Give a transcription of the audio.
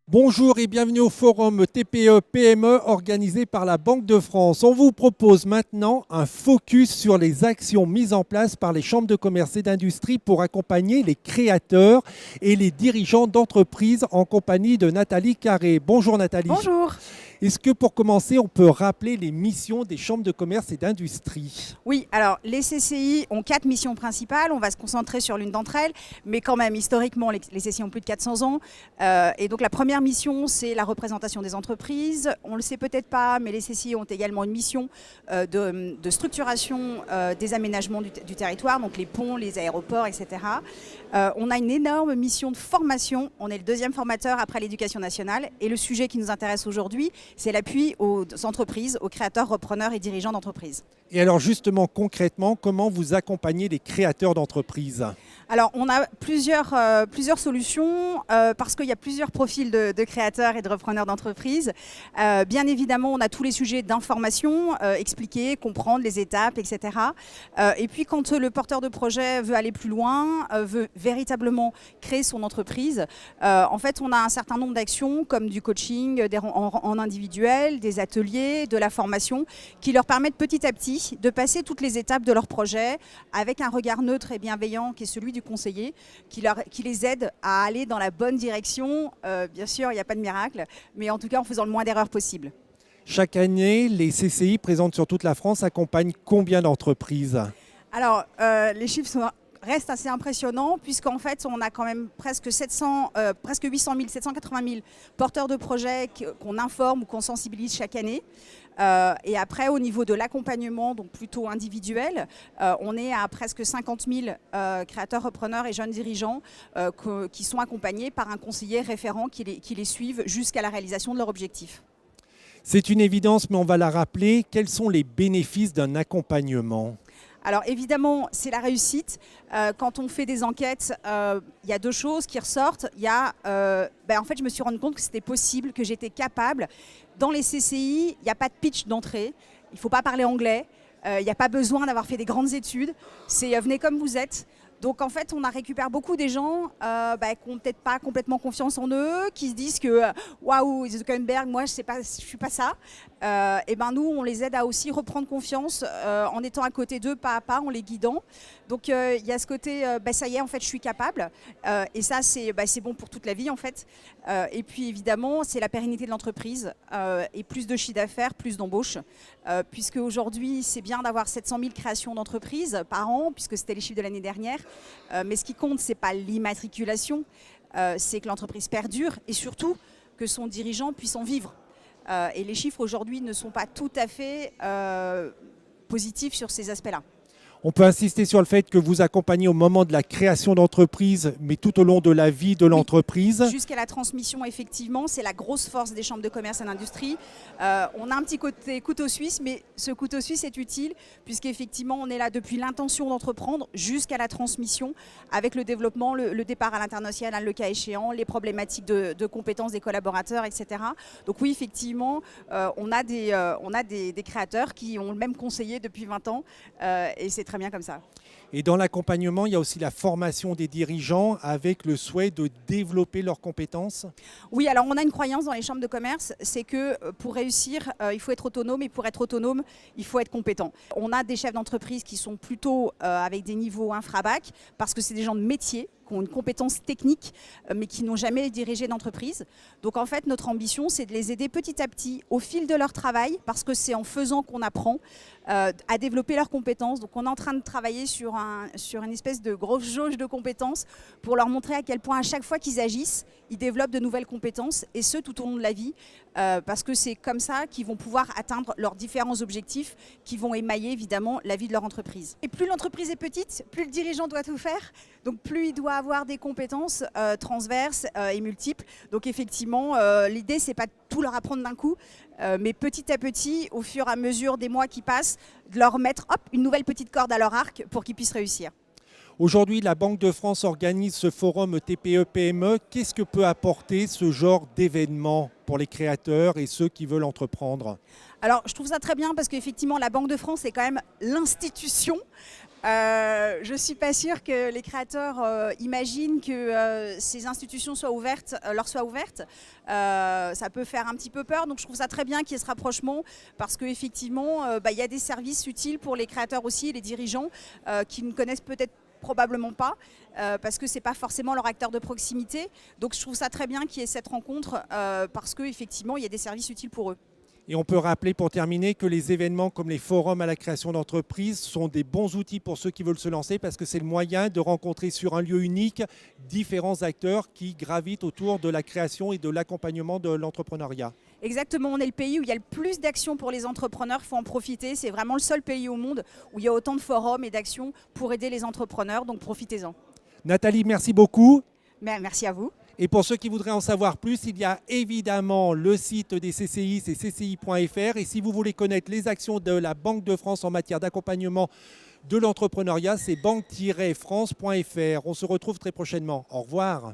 Bonjour et bienvenue au forum TPE-PME organisé par la Banque de France. On vous propose maintenant un focus sur les actions mises en place par les chambres de commerce et d'industrie pour accompagner les créateurs et les dirigeants d'entreprises en compagnie de Nathalie Carré. Bonjour Nathalie. Bonjour. Est-ce que pour commencer, on peut rappeler les missions des chambres de commerce et d'industrie ? Oui, alors les CCI ont 4 missions principales. On va se concentrer sur l'une d'entre elles, mais quand même, historiquement, les CCI ont plus de 400 ans. Et donc la première mission, c'est la représentation des entreprises. On ne le sait peut-être pas, mais les CCI ont également une mission de structuration des aménagements du territoire, donc les ponts, les aéroports, etc. On a une énorme mission de formation. On est le deuxième formateur après l'éducation nationale. Et le sujet qui nous intéresse aujourd'hui, c'est l'appui aux entreprises, aux créateurs, repreneurs et dirigeants d'entreprises. Et alors justement, concrètement, comment vous accompagnez les créateurs d'entreprises ? Alors, on a plusieurs solutions parce qu'il y a plusieurs profils de créateurs et de repreneurs d'entreprises. Bien évidemment, on a tous les sujets d'information, expliquer, comprendre les étapes, etc. Et puis, quand le porteur de projet veut aller plus loin, veut véritablement créer son entreprise, en fait, on a un certain nombre d'actions comme du coaching en individuel, des ateliers, de la formation qui leur permettent petit à petit de passer toutes les étapes de leur projet avec un regard neutre et bienveillant qui est celui du conseiller, qui les aide à aller dans la bonne direction. Bien sûr, il n'y a pas de miracle, mais en tout cas en faisant le moins d'erreurs possible. Chaque année, les CCI présentes sur toute la France accompagnent combien d'entreprises ? Alors, les chiffres restent assez impressionnants puisqu'en fait, on a quand même presque 800 000, 780 000 porteurs de projets qu'on informe ou qu'on sensibilise chaque année. Et après, au niveau de l'accompagnement, donc plutôt individuel, on est à presque 50 000 créateurs, repreneurs et jeunes dirigeants qui sont accompagnés par un conseiller référent qui les suivent jusqu'à la réalisation de leur objectif. C'est une évidence, mais on va la rappeler. Quels sont les bénéfices d'un accompagnement ? Alors évidemment, c'est la réussite. Quand on fait des enquêtes, il y a deux choses qui ressortent. Il y a, en fait, je me suis rendu compte que c'était possible, que j'étais capable. Dans les CCI, il n'y a pas de pitch d'entrée. Il ne faut pas parler anglais. Il n'y a pas besoin d'avoir fait des grandes études. C'est venez comme vous êtes. Donc en fait, on récupère beaucoup des gens qui n'ont peut-être pas complètement confiance en eux, qui se disent que waouh, Zuckerberg, moi je ne suis pas ça. Et nous, on les aide à aussi reprendre confiance en étant à côté d'eux pas à pas, en les guidant. Donc il y a ce côté, ça y est, en fait, je suis capable. Et ça, c'est bon pour toute la vie en fait. Et puis évidemment, c'est la pérennité de l'entreprise et plus de chiffre d'affaires, plus d'embauches. Puisque aujourd'hui, c'est bien d'avoir 700 000 créations d'entreprises par an, puisque c'était les chiffres de l'année dernière. Mais ce qui compte, ce n'est pas l'immatriculation, c'est que l'entreprise perdure et surtout que son dirigeant puisse en vivre. Et les chiffres aujourd'hui ne sont pas tout à fait positifs sur ces aspects-là. On peut insister sur le fait que vous accompagnez au moment de la création d'entreprise, mais tout au long de la vie de l'entreprise. Oui, jusqu'à la transmission, effectivement, c'est la grosse force des chambres de commerce et d'industrie. On a un petit côté couteau suisse, mais ce couteau suisse est utile, puisqu'effectivement, on est là depuis l'intention d'entreprendre jusqu'à la transmission, avec le développement, le départ à l'international, le cas échéant, les problématiques de compétences des collaborateurs, etc. Donc oui, effectivement, on a des créateurs qui ont le même conseiller depuis 20 ans, et c'est très bien comme ça. Et dans l'accompagnement, il y a aussi la formation des dirigeants avec le souhait de développer leurs compétences. Oui, alors on a une croyance dans les chambres de commerce, c'est que pour réussir, il faut être autonome et pour être autonome, il faut être compétent. On a des chefs d'entreprise qui sont plutôt avec des niveaux infra-bac parce que c'est des gens de métier qui ont une compétence technique, mais qui n'ont jamais dirigé d'entreprise. Donc en fait, notre ambition, c'est de les aider petit à petit au fil de leur travail, parce que c'est en faisant qu'on apprend à développer leurs compétences. Donc on est en train de travailler sur une espèce de grosse jauge de compétences pour leur montrer à quel point à chaque fois qu'ils agissent, ils développent de nouvelles compétences, et ce tout au long de la vie, parce que c'est comme ça qu'ils vont pouvoir atteindre leurs différents objectifs qui vont émailler évidemment la vie de leur entreprise. Et plus l'entreprise est petite, plus le dirigeant doit tout faire, donc plus il doit avoir des compétences transverses et multiples. Donc effectivement, l'idée, c'est pas de tout leur apprendre d'un coup, mais petit à petit, au fur et à mesure des mois qui passent, de leur mettre une nouvelle petite corde à leur arc pour qu'ils puissent réussir. Aujourd'hui, la Banque de France organise ce forum TPE-PME. Qu'est-ce que peut apporter ce genre d'événement pour les créateurs et ceux qui veulent entreprendre ? Alors, je trouve ça très bien parce qu'effectivement, la Banque de France est quand même l'institution Je ne suis pas sûre que les créateurs imaginent que ces institutions leur soient ouvertes. Ça peut faire un petit peu peur, donc je trouve ça très bien qu'il y ait ce rapprochement parce qu'effectivement, il y a des services utiles pour les créateurs aussi, les dirigeants qui ne connaissent peut-être probablement pas, parce que ce n'est pas forcément leur acteur de proximité. Donc je trouve ça très bien qu'il y ait cette rencontre parce qu'effectivement, il y a des services utiles pour eux. Et on peut rappeler pour terminer que les événements comme les forums à la création d'entreprises sont des bons outils pour ceux qui veulent se lancer parce que c'est le moyen de rencontrer sur un lieu unique différents acteurs qui gravitent autour de la création et de l'accompagnement de l'entrepreneuriat. Exactement, on est le pays où il y a le plus d'actions pour les entrepreneurs, il faut en profiter. C'est vraiment le seul pays au monde où il y a autant de forums et d'actions pour aider les entrepreneurs, donc profitez-en. Nathalie, merci beaucoup. Merci à vous. Et pour ceux qui voudraient en savoir plus, il y a évidemment le site des CCI, c'est cci.fr. Et si vous voulez connaître les actions de la Banque de France en matière d'accompagnement de l'entrepreneuriat, c'est banque-france.fr. On se retrouve très prochainement. Au revoir.